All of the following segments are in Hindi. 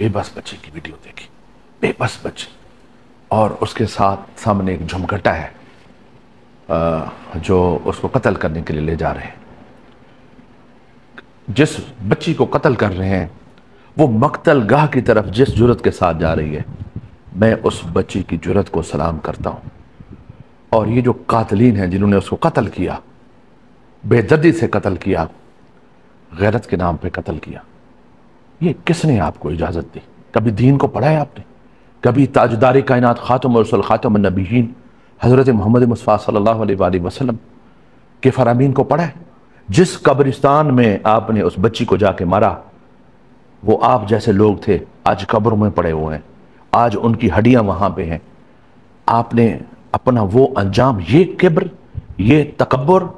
बेबस बच्चे की वीडियो देखी, बेबस बच्चे, और उसके साथ सामने एक झुमघटा है जो उसको कत्ल करने के लिए ले जा रहे हैं। जिस बच्ची को कत्ल कर रहे हैं वो मक्तल गाह की तरफ जिस जुर्रत के साथ जा रही है, मैं उस बच्ची की जुर्रत को सलाम करता हूँ। और ये जो कातलीन हैं जिन्होंने उसको कत्ल किया, बेदर्दी से कत्ल किया, गैरत के नाम पे कत्ल किया, ये किसने आपको इजाज़त दी? कभी दीन को पढ़ा है आपने? कभी ताजदारी कायनात खातमुर रसूल खातमुन नबीयीन हज़रत मोहम्मद मुस्तफ़ा सल्लल्लाहु अलैहि वसल्लम के फरामीन को पढ़ा है? जिस कब्रिस्तान में आपने उस बच्ची को जाके मारा, वो आप जैसे लोग थे, आज कब्रों में पड़े हुए हैं, आज उनकी हड्डियां वहां पे हैं। आपने अपना वो अंजाम, ये किब्र, ये तकब्बुर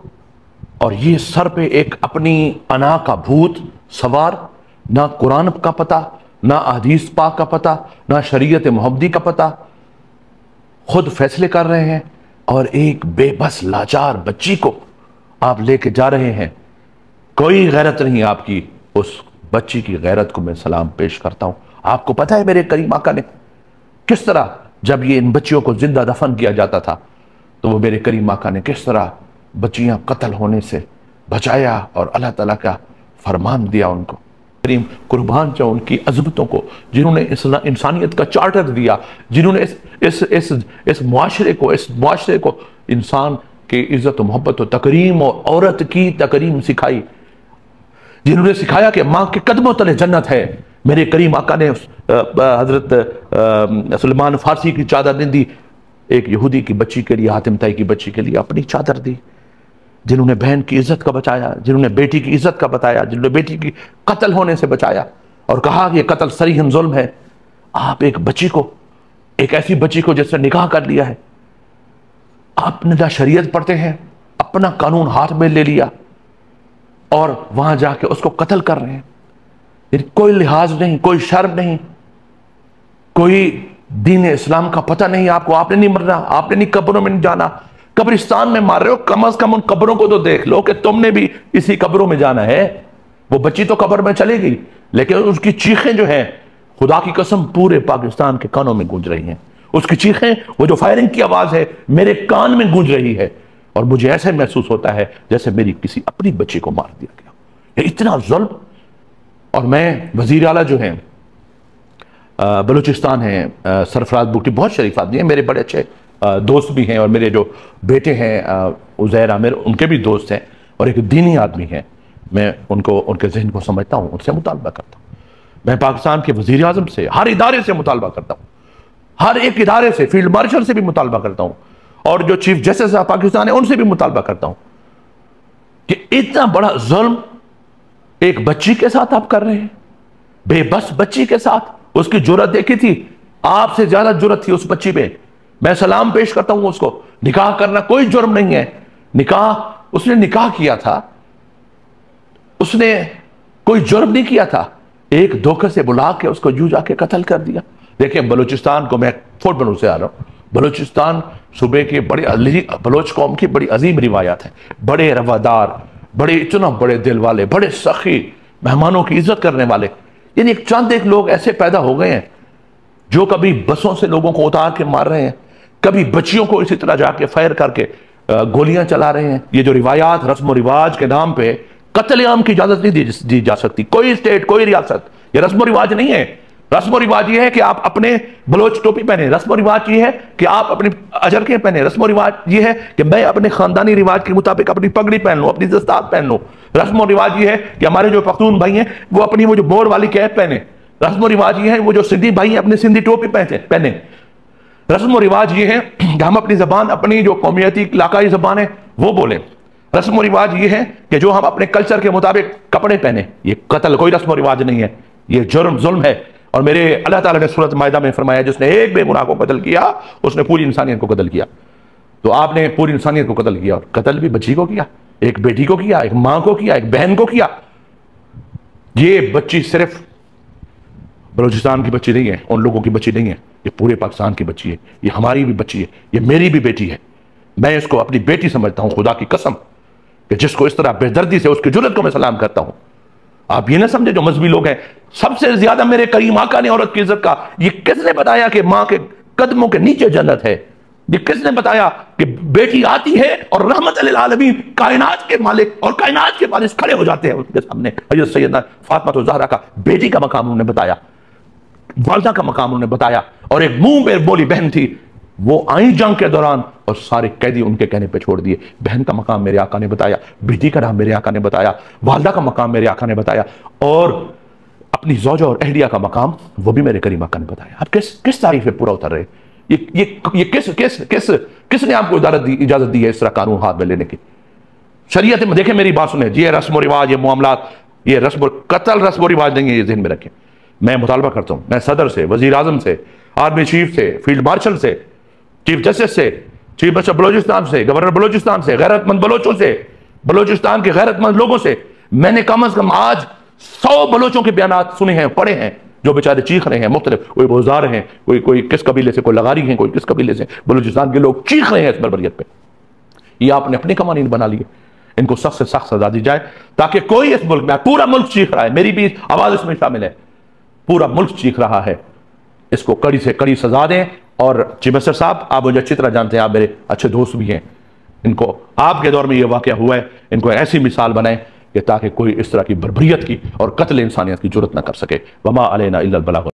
और ये सर पे एक अपनी अना का भूत सवार, ना कुरान का पता, ना हदीस पाक का पता, ना शरीयत मोहम्मदी का पता, खुद फैसले कर रहे हैं और एक बेबस लाचार बच्ची को आप लेके जा रहे हैं। कोई गैरत नहीं आपकी। उस बच्ची की गैरत को मैं सलाम पेश करता हूं। आपको पता है मेरे करीम आका ने किस तरह, जब ये इन बच्चियों को जिंदा दफन किया जाता था, तो वो मेरे करीम आका ने किस तरह बच्चियां कत्ल होने से बचाया और अल्लाह ताला का फरमान दिया उनको। करीम कुर्बान जाओ उनकी अज़मतों को, जिन्होंने इंसानियत का चार्टर दिया, जिन्होंने इस मुआशरे को इंसान की इज्जत और मोहब्बत और तकरीम और औरत की तकरीम सिखाई, जिन्होंने सिखाया कि माँ के कदमों तले जन्नत है। मेरे करीम आका ने हजरत सलमान फारसी की चादर नहीं दी, एक यहूदी की बच्ची के लिए, हातिम ताई की बच्ची के लिए अपनी चादर दी। जिन्होंने बहन की इज्जत का बचाया, जिन्होंने बेटी की इज्जत का बताया, जिन्होंने बेटी की कत्ल होने से बचाया और कहा कि यह कत्ल सरीहन जुल्म है। आप एक बच्ची को, एक ऐसी बच्ची को जिसने निकाह कर लिया है, आपने ना शरीयत पढ़ते हैं, अपना कानून हाथ में ले लिया और वहां जाके उसको कत्ल कर रहे हैं। कोई लिहाज नहीं, कोई शर्म नहीं, कोई दीन इस्लाम का पता नहीं आपको। आपने नहीं मरना, आपने नहीं कब्रों में नहीं जाना, कब्रिस्तान में मार रहे हो। कम से कम उन कब्रों को तो देख लो कि तुमने भी इसी कब्रों में जाना है। वो बच्ची तो कब्र में चलेगी, लेकिन उसकी चीखें जो हैं, खुदा की कसम पूरे पाकिस्तान के कानों में गूंज रही हैं। उसकी चीखें, वो जो फायरिंग की आवाज है, मेरे कान में गूंज रही है और मुझे ऐसे महसूस होता है जैसे मेरी किसी अपनी बच्ची को मार दिया गया। ये इतना जुल्म। और मैं वजीर आला जो हैं बलूचिस्तान हैं, सरफराज बुगटी, बहुत शरीफ आदमी हैं, मेरे बड़े अच्छे दोस्त भी हैं, और मेरे जो बेटे हैं उज़ैर आमिर, उनके भी दोस्त हैं और एक दीनी आदमी हैं। मैं उनको, उनके जहन को समझता हूँ, उनसे मुतालबा करता हूँ। मैं पाकिस्तान के वज़ीर आज़म से, हर इदारे से मुतालबा करता हूँ, हर एक इदारे से, फील्ड मार्शल से भी मुतालबा करता हूँ, और जो चीफ जस्टिस ऑफ पाकिस्तान है उनसे भी मुतालबा करता हूँ कि इतना बड़ा जुल्म एक बच्ची के साथ आप कर रहे हैं, बेबस बच्ची के साथ। उसकी जुर्रत देखी थी, आपसे ज्यादा जुर्रत थी उस बच्ची पे। मैं सलाम पेश करता हूं उसको। निकाह करना कोई जुर्म नहीं है। निकाह, उसने निकाह किया था, उसने कोई जुर्म नहीं किया था। एक धोखे से बुला के उसको यूं जाके कत्ल कर दिया। देखिए बलूचिस्तान को, मैं फोर्ट बनू से आ रहा हूं, बलूचिस्तान सूबे के बड़े बलोच कौम की बड़ी अजीम रिवायात है, बड़े रवादार, बड़े इतना बड़े दिल वाले, बड़े सखी, मेहमानों की इज्जत करने वाले। यानी चंद एक लोग ऐसे पैदा हो गए हैं जो कभी बसों से लोगों को उतार के मार रहे हैं, कभी बच्चियों को इसी तरह जाके फायर करके गोलियां चला रहे हैं। ये जो रिवायात, रस्म रिवाज के नाम पे कत्लेआम की इजाजत नहीं दी जा सकती। कोई स्टेट, कोई रियासत, ये रस्म रिवाज नहीं है। रस्म रिवाज ये है कि आप अपने बलोच टोपी पहने, रस्म रिवाज ये है कि आप अपने अजरके पहने, रस्म रिवाज ये है कि मैं अपने खानदानी रिवाज के मुताबिक अपनी पगड़ी पहन लूं, अपनी दस्तार पहन लूं। रस्म रिवाज ये है कि हमारे जो पख्तून भाई हैं वो अपनी वो जो मोर वाली कैप पहने। रस्म रिवाज ये है वो जो सिंधी भाई हैं अपनी सिंधी टोपी पहने। रस्म रिवाज ये है कि हम अपनी जबान, अपनी जो कौमियती इलाकाई जबान है वो बोले। रस्म रिवाज ये है कि जो हम अपने कल्चर के मुताबिक कपड़े पहने। ये कत्ल कोई रस्म रिवाज नहीं है, ये जुल्म है। और मेरे अल्लाह ताला ने सूरत मायदा में फरमाया, जिसने एक बेगुनाह को कत्ल किया उसने पूरी इंसानियत को कत्ल किया। तो आपने पूरी इंसानियत को कत्ल किया, और कत्ल भी बच्ची को किया, एक बेटी को किया, एक मां को किया, एक बहन को किया। ये बच्ची सिर्फ बलूचिस्तान की बच्ची नहीं है, उन लोगों की बच्ची नहीं है, ये पूरे पाकिस्तान की बच्ची है, ये हमारी भी बच्ची है, ये मेरी भी बेटी है। मैं इसको अपनी बेटी समझता हूं, खुदा की कसम, कि जिसको इस तरह बेदर्दी से, उसकी जुर्रत को मैं सलाम करता हूं। आप ये ना समझे जो मजहबी लोग हैं सबसे ज्यादा मेरे करीम आका ने औरत की इज्जत का, ये किसने बताया कि मां के कदमों के नीचे जन्नत है? ये किसने बताया कि बेटी आती है और रहमत लिल आलमीन कायनात के मालिक और कायनात के वारिस खड़े हो जाते हैं उसके सामने? हज़रत सैयदना फातिमा तो ज़हरा का बेटी का मकाम उन्होंने बताया, वालदा का मकाम उन्होंने बताया। और एक मुंह पे बोली बहन थी, वो आई जंग के दौरान और सारे कैदी उनके कहने पे छोड़ दिए। बहन का मकाम मेरे आका ने बताया, बेटी का नाम मेरे आका ने बताया, वालदा का मकाम मेरे आका ने बताया, और अपनी ज़ौजा और अहलिया का मकाम वो भी मेरे करीम आका ने बताया। आप किस तारीफ पे पूरा उतर रहे? ये किसने आपको इजाजत दी है इस तरह कानून हाथ में लेने की? शरीयत में देखें, मेरी बात सुने, ये रस्म रिवाज, ये मामलात, ये कतल रस्म रिवाज नहीं है, ये ज़हन में रखें। मैं मुतालबा करता हूं, मैं सदर से, वजीर आजम से, आर्मी चीफ से, फील्ड मार्शल से, चीफ जस्टिस से, चीफ मिनिस्टर बलोचिस्तान से, गवर्नर बलोचिस्तान से, गैरतमंद बलोचों से, बलोचिस्तान के गैरतमंद लोगों से मैंने कम अज कम आज 100 बलोचों के बयान सुने हैं, पढ़े हैं, जो बेचारे चीख रहे हैं। मुख्तलिफ, कोई बोजार हैं, कोई किस कबीले से, कोई लगारी हैं, कोई किस कबीले से, बलूचिस्तान के लोग चीख रहे हैं इस बर्बरियत पे। ये आपने अपने कवानीन बना लिए, इनको सख्त से सख्त सजा दी जाए ताकि कोई इस मुल्क में, पूरा मुल्क चीख रहा है, मेरी भी आवाज इसमें शामिल है, पूरा मुल्क चीख रहा है, इसको कड़ी से कड़ी सजा दें। और चीफ मिनिस्टर साहब, आप मुझे अच्छी तरह जानते हैं, आप मेरे अच्छे दोस्त भी हैं, इनको आपके दौर में यह वाकया हुआ है, इनको ऐसी मिसाल बनाएं कि ताकि कोई इस तरह की बर्बरियत की और कत्ल इंसानियत की जुर्रत ना कर सके। वमा अलैना इल्लल बलाग।